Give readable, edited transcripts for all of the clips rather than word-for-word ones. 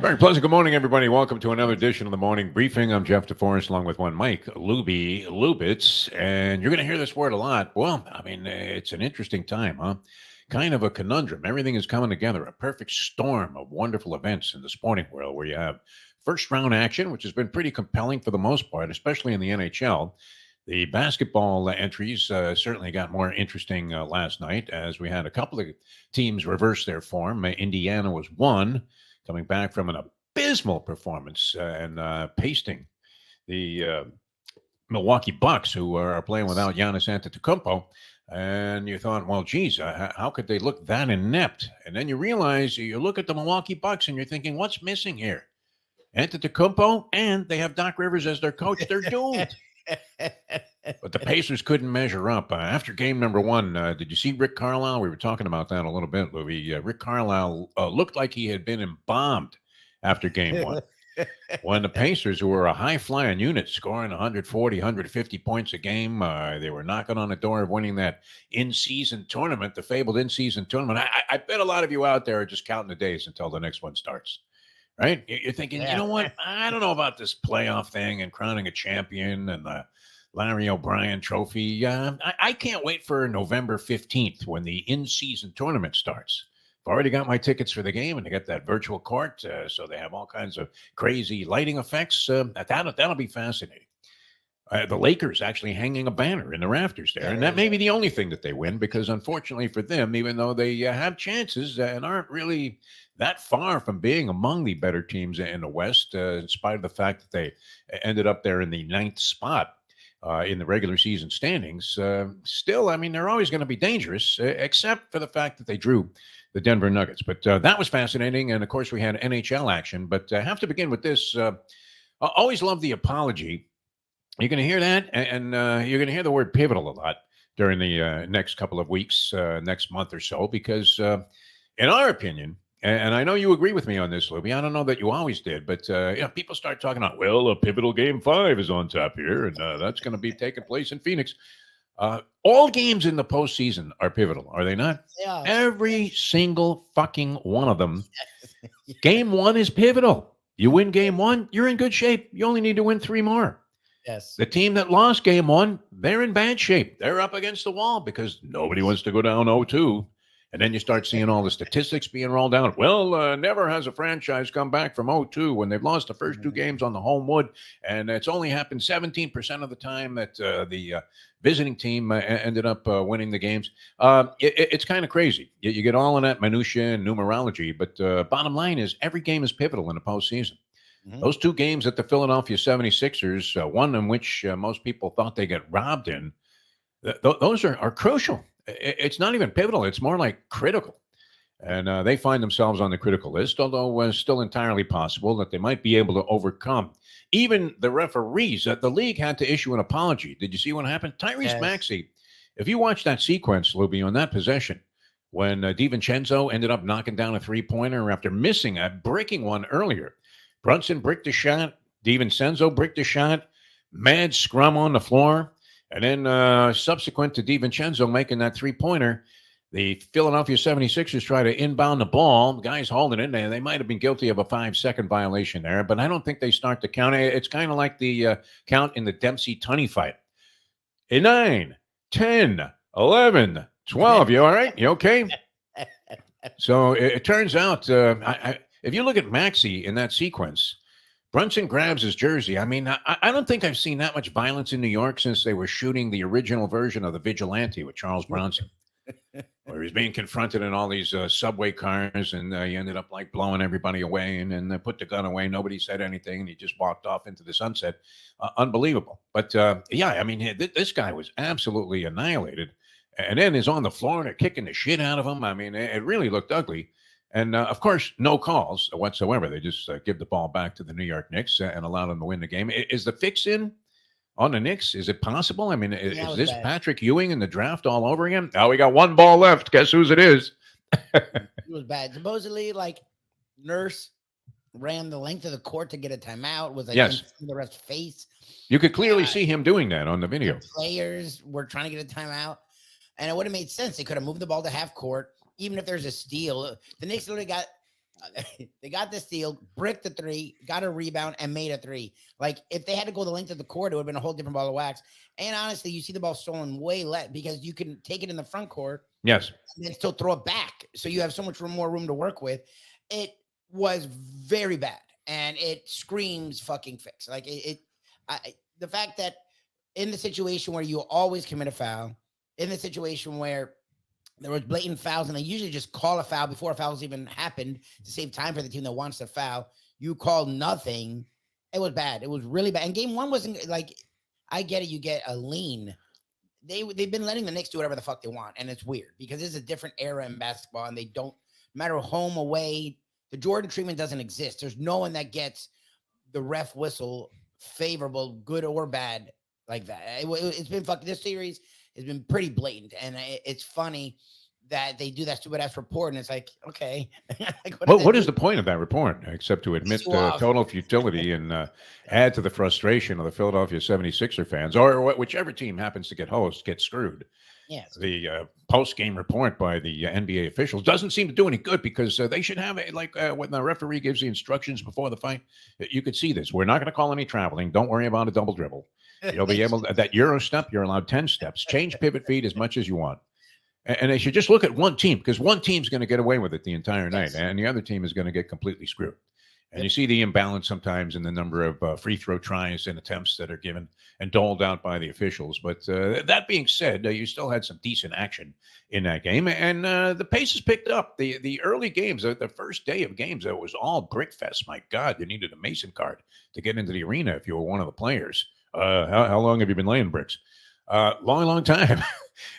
Very pleasant. Good morning, everybody. Welcome to another edition of the Morning Briefing. I'm Jeff DeForest, along with one Mike Lubie Lubitz, and you're going to hear this word a lot. Well, I mean, it's an interesting time, huh? Kind of a conundrum. Everything is coming together, a perfect storm of wonderful events in the sporting world where you have first round action, which has been pretty compelling for the most part, especially in the NHL. The basketball entries certainly got more interesting last night as we had a couple of teams reverse their form. Indiana was one, coming back from an abysmal performance and pasting the Milwaukee Bucks, who are playing without Giannis Antetokounmpo. And you thought, well, geez, how could they look that inept? And then you realize, you look at the Milwaukee Bucks and you're thinking, what's missing here? Antetokounmpo, and they have Doc Rivers as their coach. They're doomed. But the Pacers couldn't measure up. After game number one, did you see Rick Carlisle? We were talking about that a little bit, Louie. Rick Carlisle looked like he had been embalmed after game one. When the Pacers, who were a high-flying unit, scoring 140, 150 points a game, they were knocking on the door of winning that in-season tournament, the fabled in-season tournament. I bet a lot of you out there are just counting the days until the next one starts, right? You're thinking, you know what? I don't know about this playoff thing and crowning a champion and the Larry O'Brien trophy. I can't wait for November 15th when the in-season tournament starts. I've already got my tickets for the game, and they got that virtual court, so they have all kinds of crazy lighting effects. That'll be fascinating. The Lakers actually hanging a banner in the rafters there, and that may be the only thing that they win, because unfortunately for them, even though they have chances and aren't really that far from being among the better teams in the West, in spite of the fact that they ended up there in the 9th spot in the regular season standings, still, I mean, they're always going to be dangerous, except for the fact that they drew the Denver Nuggets. But that was fascinating. And, of course, we had NHL action. But I have to begin with this. I always love the apology. You're going to hear that, and you're going to hear the word pivotal a lot during the next couple of weeks, next month or so, because in our opinion, and I know you agree with me on this, Lubie, I don't know that you always did, but people start talking about, well, a pivotal game 5 is on tap here, and that's going to be taking place in Phoenix. All games in the postseason are pivotal, are they not? Yeah. Every single fucking one of them. Game 1 is pivotal. You win game 1, you're in good shape. You only need to win 3 more. Yes. The team that lost game 1, they're in bad shape. They're up against the wall because nobody wants to go down 0-2. And then you start seeing all the statistics being rolled out. Well, never has a franchise come back from 0-2 when they've lost the first 2 games on the home wood. And it's only happened 17% of the time that the visiting team ended up winning the games. It's kind of crazy. You get all in that minutia and numerology. But bottom line is every game is pivotal in the postseason. Mm-hmm. Those 2 games at the Philadelphia 76ers, one in which most people thought they got robbed in, those are crucial. It's not even pivotal. It's more like critical. And they find themselves on the critical list, although it's still entirely possible that they might be able to overcome. Even the referees, the league had to issue an apology. Did you see what happened? Tyrese Maxey, if you watch that sequence, Lubie, on that possession, when DiVincenzo ended up knocking down a 3-pointer after missing a breaking one earlier. Brunson bricked a shot. DiVincenzo bricked a shot. Mad scrum on the floor. And then subsequent to DiVincenzo making that 3-pointer, the Philadelphia 76ers try to inbound the ball. The guys holding it. They might have been guilty of a 5-second violation there, but I don't think they start to count. It's kind of like the count in the Dempsey-Tunney fight. 9, 10, 11, 12. You all right? You okay? So it turns out, if you look at Maxey in that sequence, Brunson grabs his jersey. I mean, I don't think I've seen that much violence in New York since they were shooting the original version of The Vigilante with Charles Bronson, where he was being confronted in all these subway cars, and he ended up like blowing everybody away, and then they put the gun away. Nobody said anything, and he just walked off into the sunset. Unbelievable. But yeah, I mean, this guy was absolutely annihilated, and then is on the floor and they're kicking the shit out of him. I mean, it really looked ugly. And, of course, no calls whatsoever. They just give the ball back to the New York Knicks and allow them to win the game. Is the fix in on the Knicks? Is it possible? I mean, is this Patrick Ewing in the draft all over again? Oh, we got 1 ball left. Guess whose it is? It was bad. Supposedly, like, Nurse ran the length of the court to get a timeout. Was like yes. in the ref's face. You could clearly see him doing that on the video. The players were trying to get a timeout. And it would have made sense. They could have moved the ball to half court. Even if there's a steal, the Knicks literally got They got the steal, bricked the three, got a rebound, and made a three. Like, if they had to go the length of the court, it would have been a whole different ball of wax. And honestly, you see the ball stolen way less because you can take it in the front court Yes. and then still throw it back. So you have so much more room to work with. It was very bad, and it screams fucking fix. Like, the fact that in the situation where you always commit a foul, in the situation where there was blatant fouls, and they usually just call a foul before a foul's even happened to save time for the team that wants to foul. You called nothing. It was bad. It was really bad. And game one wasn't like, I get it. You get a lean. They've been letting the Knicks do whatever the fuck they want, and it's weird because this is a different era in basketball, and they don't, no matter home, away, the Jordan treatment doesn't exist. There's no one that gets the ref whistle favorable, good or bad, like that. It's been fucking, this series has been pretty blatant, and it's funny that they do that stupid ass report, and it's like, okay. Like, what is the point of that report except to admit off. total futility and add to the frustration of the Philadelphia 76er fans, or whichever team happens to get screwed? Yes. The post-game report by the NBA officials doesn't seem to do any good because they should have it like when the referee gives the instructions before the fight. You could see this. We're not going to call any traveling. Don't worry about a double dribble. You'll be able to, that Euro step, you're allowed 10 steps. Change pivot feet as much as you want. And they should just look at one team because one team's going to get away with it the entire night, and the other team is going to get completely screwed. And you see the imbalance sometimes in the number of free throw tries and attempts that are given and doled out by the officials. But that being said, you still had some decent action in that game. And the pace has picked up. The early games, the first day of games, it was all brick fest. My God, you needed a Mason card to get into the arena if you were one of the players. How long have you been laying bricks? Long time.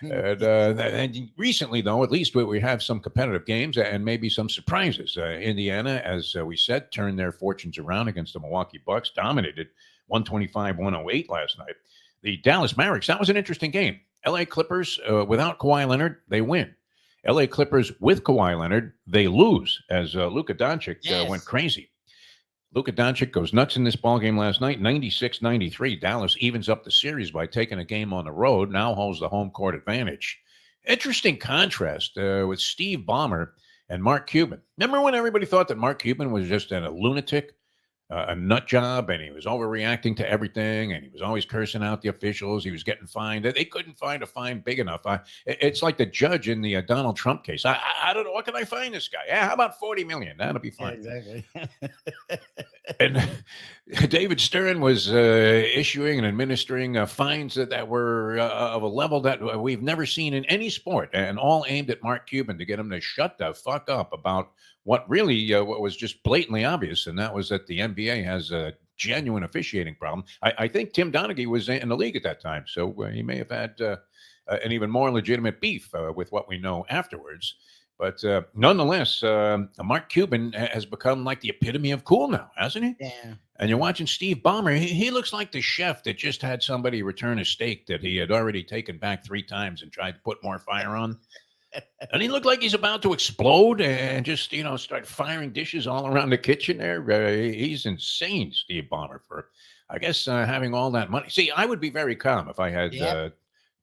And recently, though, at least we have some competitive games and maybe some surprises. Indiana, as we said, turned their fortunes around against the Milwaukee Bucks, dominated 125-108 last night. The Dallas Mavericks, that was an interesting game. LA Clippers, without Kawhi Leonard, they win. LA Clippers with Kawhi Leonard, they lose as Luka Doncic went crazy. Luka Doncic goes nuts in this ballgame last night, 96-93. Dallas evens up the series by taking a game on the road, now holds the home court advantage. Interesting contrast with Steve Ballmer and Mark Cuban. Remember when everybody thought that Mark Cuban was just a lunatic, a nut job, and he was overreacting to everything, and he was always cursing out the officials. He was getting fined. They couldn't find a fine big enough. It's like the judge in the Donald Trump case. I don't know. What can I fine this guy? Yeah, how about $40 million? That'll be fine. Yeah, exactly. And David Stern was issuing and administering fines that were of a level that we've never seen in any sport, and all aimed at Mark Cuban to get him to shut the fuck up about what really what was just blatantly obvious, and that was that the NBA has a genuine officiating problem. I think Tim Donaghy was in the league at that time, so he may have had an even more legitimate beef with what we know afterwards. But nonetheless, Mark Cuban has become like the epitome of cool now, hasn't he? Yeah. And you're watching Steve Ballmer. He looks like the chef that just had somebody return a steak that he had already taken back 3 times and tried to put more fire on. And he looked like he's about to explode and just, start firing dishes all around the kitchen there. He's insane, Steve Ballmer, for, I guess, having all that money. See, I would be very calm if I had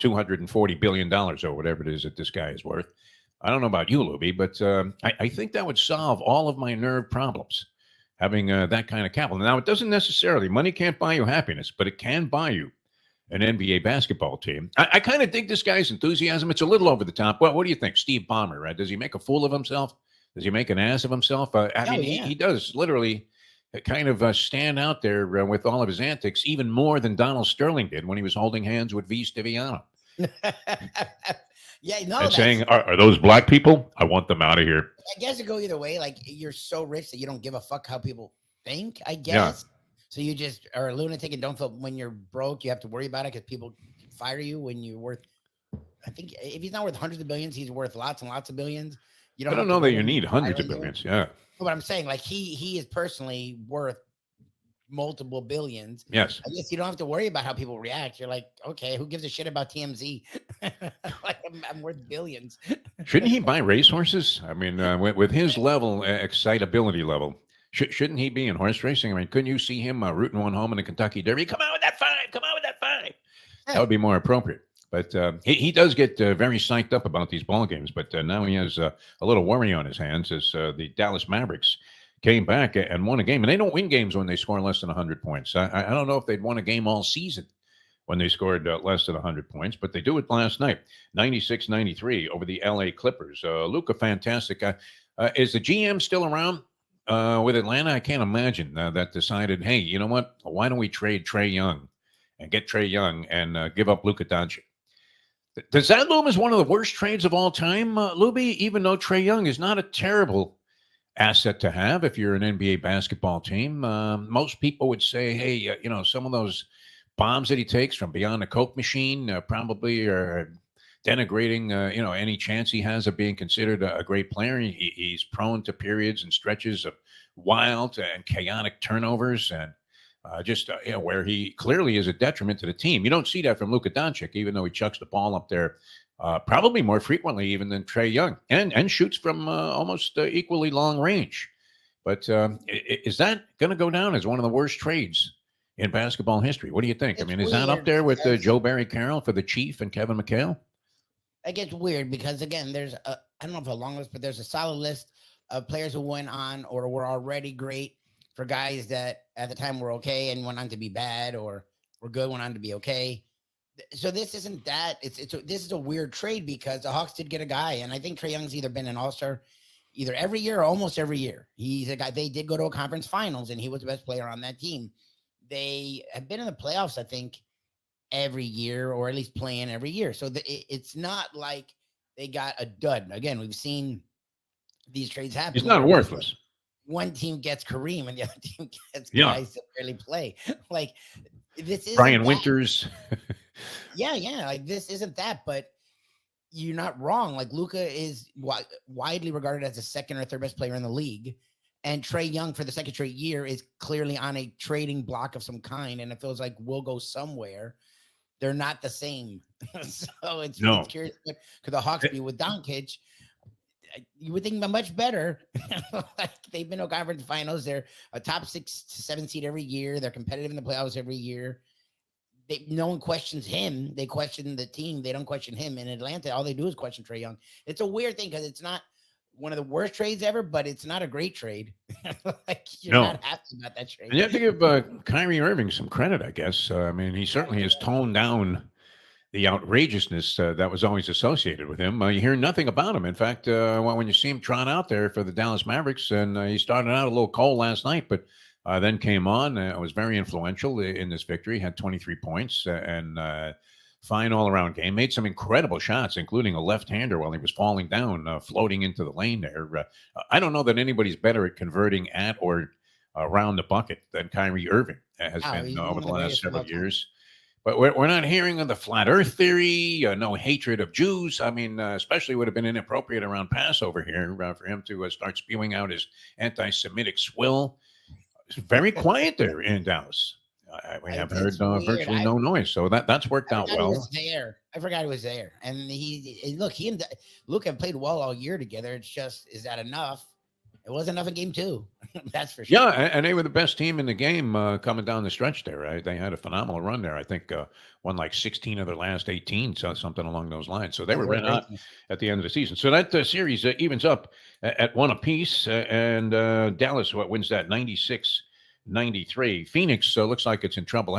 $240 billion or whatever it is that this guy is worth. I don't know about you, Lubie, but I think that would solve all of my nerve problems, having that kind of capital. Now, it doesn't necessarily, money can't buy you happiness, but it can buy you an NBA basketball team. I kind of dig this guy's enthusiasm. It's a little over the top. What do you think? Steve Ballmer, right? Does he make a fool of himself? Does he make an ass of himself? He does literally kind of stand out there with all of his antics, even more than Donald Sterling did when he was holding hands with V. Stiviano. And saying, are those black people? I want them out of here. I guess it go either way. Like, you're so rich that you don't give a fuck how people think, I guess. Yeah. So you just are a lunatic and don't feel when you're broke, you have to worry about it because people fire you when you're worth, I think if he's not worth hundreds of billions, he's worth lots and lots of billions. I don't know that you need hundreds of billions. Yeah. But I'm saying, like, he is personally worth multiple billions. Yes. I guess you don't have to worry about how people react. You're like, okay, who gives a shit about TMZ? Like, I'm worth billions. Shouldn't he buy racehorses? I mean, with his level, excitability level, shouldn't he be in horse racing? I mean, couldn't you see him rooting one home in the Kentucky Derby? Come on with that 5. Come on with that 5. That would be more appropriate. But he does get very psyched up about these ball games. But now he has a little worry on his hands as the Dallas Mavericks came back and won a game. And they don't win games when they score less than 100 points. I don't know if they'd won a game all season when they scored less than 100 points, but they do it last night, 96-93 over the LA Clippers. Luka, fantastic. Is the GM still around with Atlanta? I can't imagine that decided, hey, you know what? Why don't we trade Trae Young and get Trae Young and give up Luka Doncic? Does that loom as one of the worst trades of all time, Lubie, even though Trae Young is not a terrible asset to have if you're an NBA basketball team? Most people would say, hey, some of those bombs that he takes from beyond the Coke machine probably are denigrating, any chance he has of being considered a great player. He's prone to periods and stretches of wild and chaotic turnovers and where he clearly is a detriment to the team. You don't see that from Luka Doncic, even though he chucks the ball up there probably more frequently even than Trae Young and shoots from almost equally long range. But is that going to go down as one of the worst trades in basketball history? What do you think? It's Is that up there with Joe Barry Carroll for the Chief and Kevin McHale? It gets weird because, again, there's I don't know if a long list, but there's a solid list of players who went on or were already great for guys that at the time were okay and went on to be bad, or were good, went on to be okay. So this isn't that. This is a weird trade because the Hawks did get a guy, and I think Trae Young's either been an all-star either every year or almost every year. He's a guy. They did go to a conference finals, and he was the best player on that team. They have been in the playoffs, I think, every year, or at least playing every year. So it's not like they got a dud. Again, we've seen these trades happen. He's not worthless. One team gets Kareem and the other team gets guys that barely play. Like, this is Brian Winters. yeah. Like, this isn't that, but you're not wrong. Like, Luka is widely regarded as the second or third best player in the league. And Trae Young, for the second straight year, is clearly on a trading block of some kind. And it feels like we'll go somewhere. They're not the same. So it's curious. Could the Hawks be with Doncic? You would think much better. Like, they've been to conference finals. They're a top 6 to 7 seed every year. They're competitive in the playoffs every year. No one questions him. They question the team. They don't question him. In Atlanta, all they do is question Trae Young. It's a weird thing because it's not one of the worst trades ever, but it's not a great trade. Like, you're not happy about that trade. And you have to give Kyrie Irving some credit, I guess. He certainly has toned down the outrageousness that was always associated with him. You hear nothing about him. In fact, when you see him trot out there for the Dallas Mavericks, and he started out a little cold last night, but then came on, was very influential in this victory, had 23 points and fine all-around game, made some incredible shots, including a left-hander while he was falling down, floating into the lane there. I don't know that anybody's better at converting at or around the bucket than Kyrie Irving has been over the last several years. But we're not hearing of the flat earth theory, no hatred of Jews. Especially would have been inappropriate around Passover here for him to start spewing out his anti-Semitic swill. It's very quiet there in Dallas. We have heard virtually no noise, so that's worked out well. I forgot he was there, and he and Luke have played well all year together. It's just, is that enough? It wasn't enough in game 2. That's for sure. Yeah, and they were the best team in the game coming down the stretch there. Right? They had a phenomenal run there. I think won like 16 of their last 18, so something along those lines. So they were red hot at the end of the season. So that series evens up at 1 apiece, and Dallas wins that 96-93. Phoenix looks like it's in trouble.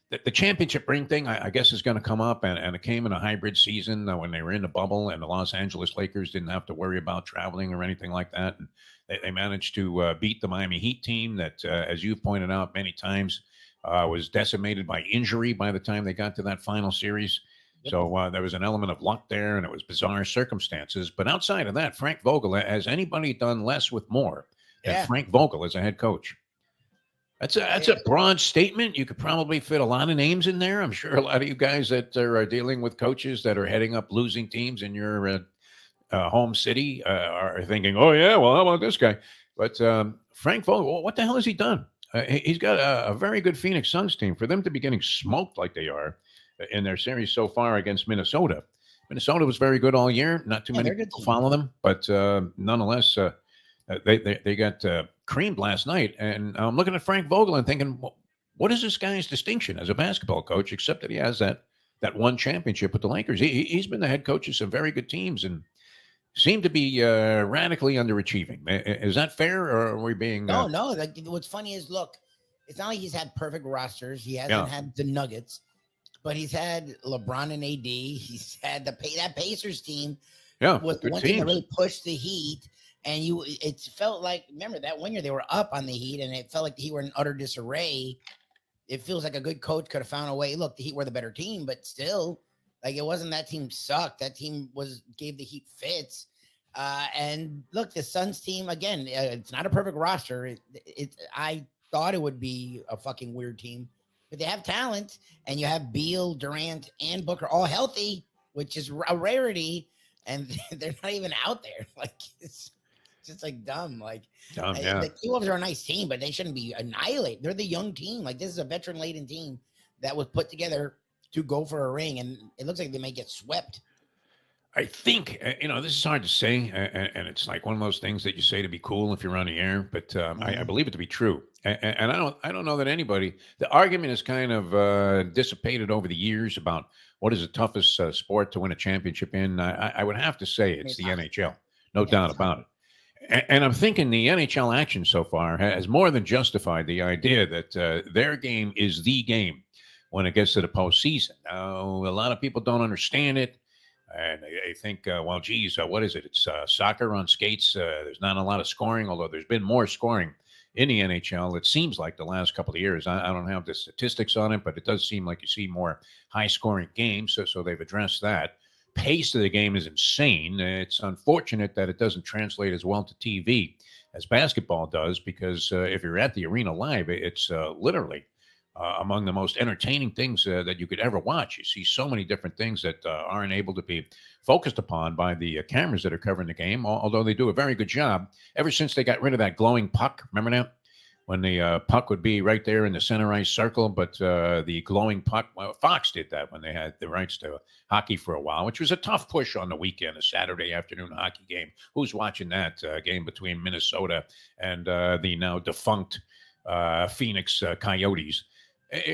The championship ring thing, I guess, is going to come up, and it came in a hybrid season when they were in the bubble, and the Los Angeles Lakers didn't have to worry about traveling or anything like that. And they managed to beat the Miami Heat team that, as you've pointed out many times, was decimated by injury by the time they got to that final series. Yep. So there was an element of luck there, and it was bizarre circumstances. But outside of that, Frank Vogel, has anybody done less with more than Frank Vogel as a head coach? That's a broad statement. You could probably fit a lot of names in there. I'm sure a lot of you guys that are dealing with coaches that are heading up losing teams in your home city are thinking, oh, yeah, well, how about this guy? But Frank Vogel, what the hell has he done? He's got a very good Phoenix Suns team. For them to be getting smoked like they are in their series so far against Minnesota. Minnesota was very good all year. Not too many people follow them, but nonetheless, they got creamed last night. And I'm looking at Frank Vogel and thinking, what is this guy's distinction as a basketball coach, except that he has that that won championship with the Lakers. He's been the head coach of some very good teams and seemed to be radically underachieving. Is that fair, or are we being? No. Like, what's funny is, look, it's not like he's had perfect rosters. He hasn't Yeah, had the Nuggets, but he's had LeBron and AD. He's had that Pacers team yeah, was the good one team that teams. really pushed the Heat. And it felt like, remember that one year they were up on the Heat, and it felt like the Heat were in utter disarray. It feels like a good coach could have found a way. Look, the Heat were the better team, but still, like, it wasn't that team sucked. That team gave the Heat fits. And look, the Suns team again. It's not a perfect roster. I thought it would be a fucking weird team, but they have talent, and you have Beal, Durant, and Booker all healthy, which is a rarity, and they're not even out there. Like, it's just like dumb. Like, Yeah. the T-Wolves are a nice team, but they shouldn't be annihilated. They're the young team. Like, this is a veteran-laden team that was put together to go for a ring, and it looks like they may get swept. I think this is hard to say, and it's like one of those things that you say to be cool if you're on the air, but I believe it to be true. And I don't know that anybody. The argument is kind of dissipated over the years about what is the toughest sport to win a championship in. I would have to say it's the NHL, no doubt about it. And I'm thinking the NHL action so far has more than justified the idea that their game is the game when it gets to the postseason. Now, a lot of people don't understand it. And I think, well, geez, what is it? It's soccer on skates. There's not a lot of scoring, although there's been more scoring in the NHL. It seems like the last couple of years. I don't have the statistics on it, but it does seem like you see more high-scoring games. So they've addressed that. Pace of the game is insane. It's unfortunate that it doesn't translate as well to TV as basketball does, because if you're at the arena live, it's literally among the most entertaining things that you could ever watch. You see so many different things that aren't able to be focused upon by the cameras that are covering the game, although they do a very good job. Ever since they got rid of that glowing puck, remember that? When the puck would be right there in the center ice circle, but the glowing puck, well, Fox did that when they had the rights to hockey for a while, which was a tough push on the weekend, a Saturday afternoon hockey game. Who's watching that game between Minnesota and the now defunct Phoenix Coyotes?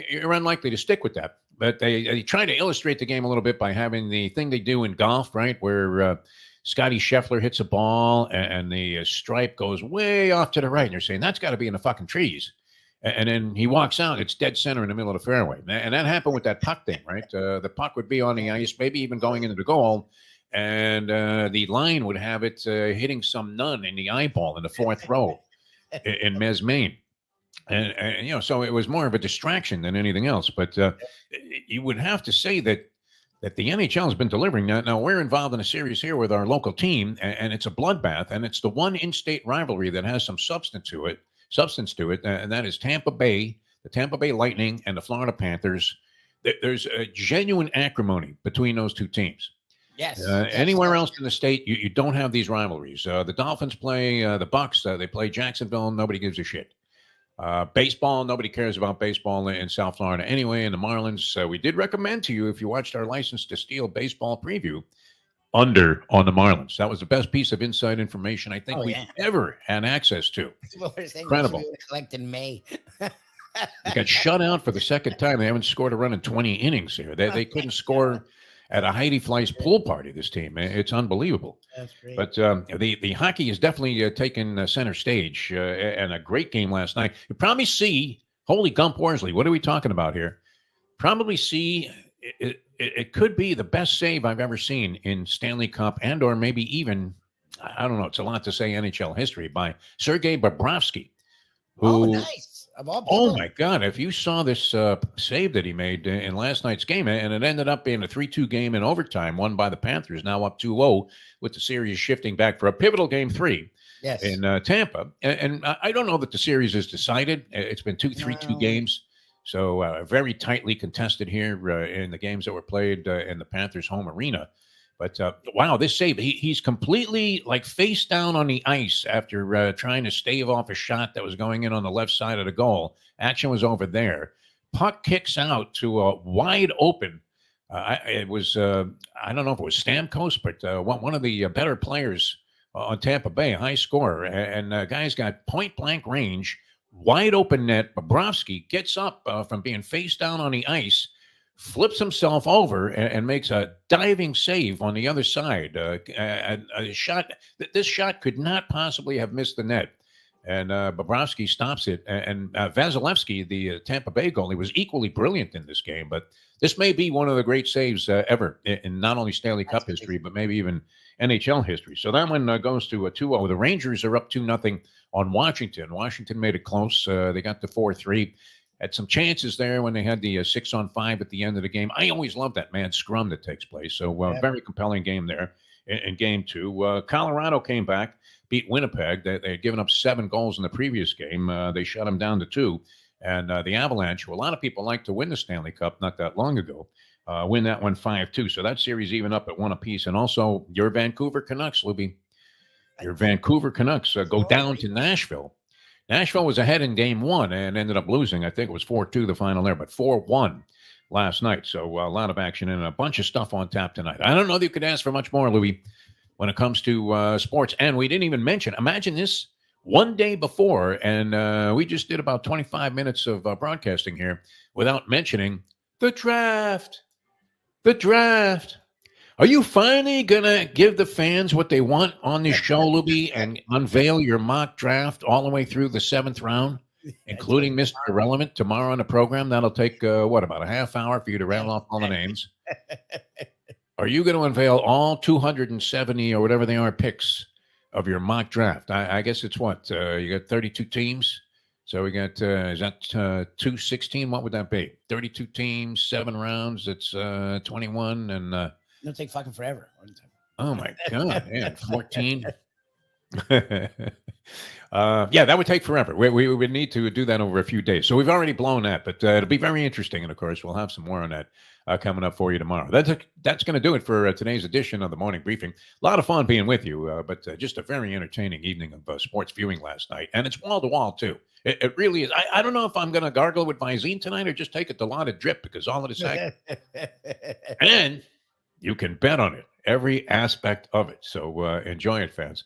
You're unlikely to stick with that. But they try to illustrate the game a little bit by having the thing they do in golf, right, where Scotty Scheffler hits a ball and the stripe goes way off to the right. And you're saying, that's got to be in the fucking trees. And then he walks out. It's dead center in the middle of the fairway. And that happened with that puck thing, right? The puck would be on the ice, maybe even going into the goal. And the line would have it hitting some nun in the eyeball in the fourth row in Mes, Maine. And so it was more of a distraction than anything else. But you would have to say that the NHL has been delivering. Now we're involved in a series here with our local team, and it's a bloodbath, and it's the one in-state rivalry that has some substance to it, and that is Tampa Bay, the Tampa Bay Lightning, and the Florida Panthers. There's a genuine acrimony between those two teams. Yes. Anywhere else in the state, you don't have these rivalries. The Dolphins play the Bucks. They play Jacksonville. Nobody gives a shit. Baseball, nobody cares about baseball in South Florida anyway. And the Marlins, we did recommend to you, if you watched our License to Steal baseball preview, under on the Marlins. That was the best piece of inside information I think we've ever had access to. Incredible. Collect in May. They got shut out for the second time. They haven't scored a run in 20 innings here. They couldn't score at a Heidi Fleiss pool party, this team. It's unbelievable. That's great. But the hockey is definitely taken center stage, and a great game last night. You probably see, holy Gump Worsley, what are we talking about here? Probably see, it could be the best save I've ever seen in Stanley Cup and or maybe even, I don't know, it's a lot to say NHL history, by Sergei Bobrovsky. Who, nice. Oh, my God. If you saw this save that he made in last night's game, and it ended up being a 3-2 game in overtime, won by the Panthers, now up 2-0, with the series shifting back for a pivotal game 3 in Tampa. And I don't know that the series is decided. It's been 3-2 games. So very tightly contested here in the games that were played in the Panthers' home arena. But wow, this save, he's completely like face down on the ice after trying to stave off a shot that was going in on the left side of the goal. Action was over there. Puck kicks out to a wide open. It was, I don't know if it was Stamkos, but one of the better players on Tampa Bay, high scorer. And guy's got point blank range, wide open net. Bobrovsky gets up from being face down on the ice, flips himself over and makes a diving save on the other side. A shot. This shot could not possibly have missed the net. And Bobrovsky stops it. And Vasilevsky, the Tampa Bay goalie, was equally brilliant in this game. But this may be one of the great saves ever in not only Stanley Cup history, but maybe even NHL history. So that one goes to a 2-0. The Rangers are up 2-0 on Washington. Washington made it close. They got to 4-3. Had some chances there when they had the 6-on-5 at the end of the game. I always love that man scrum that takes place. So very compelling game there in game 2. Colorado came back, beat Winnipeg. They had given up 7 goals in the previous game. They shut them down to 2. And the Avalanche, who a lot of people like to win the Stanley Cup not that long ago, win that one 5-2. So that series even up at 1 apiece. And also your Vancouver Canucks, Lubie. Your Vancouver Canucks go down to Nashville. Nashville was ahead in game 1 and ended up losing. I think it was 4-2 the final there, but 4-1 last night. So a lot of action and a bunch of stuff on tap tonight. I don't know that you could ask for much more, Louis, when it comes to sports. And we didn't even mention, imagine this, one day before, and we just did about 25 minutes of broadcasting here without mentioning the draft. The draft. Are you finally going to give the fans what they want on this show, Lubie, and unveil your mock draft all the way through the 7th round, including Mr. Irrelevant tomorrow on the program? That'll take, about a half hour for you to rattle off all the names. Are you going to unveil all 270 or whatever they are picks of your mock draft? I guess it's what? You got 32 teams. So we got, is that 216? What would that be? 32 teams, 7 rounds. It's 21 and... It'll take fucking forever. Oh my God, man, 14. That would take forever. We would need to do that over a few days. So we've already blown that, but it'll be very interesting. And of course, we'll have some more on that coming up for you tomorrow. That's going to do it for today's edition of the Morning Briefing. A lot of fun being with you, but just a very entertaining evening of sports viewing last night. And it's wall to wall too. It really is. I don't know if I'm going to gargle with Visine tonight or just take a dilaudid drip because all of it's heck. And you can bet on it, every aspect of it. So enjoy it, fans.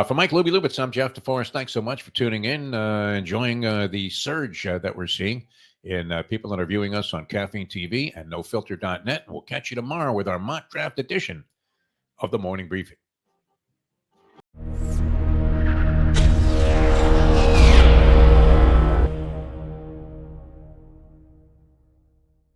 For Mike Lubie Lubitz, I'm Jeff DeForest. Thanks so much for tuning in, enjoying the surge that we're seeing in people that are viewing us on Caffeine TV and NoFilter.net. And we'll catch you tomorrow with our mock draft edition of the Morning Briefing.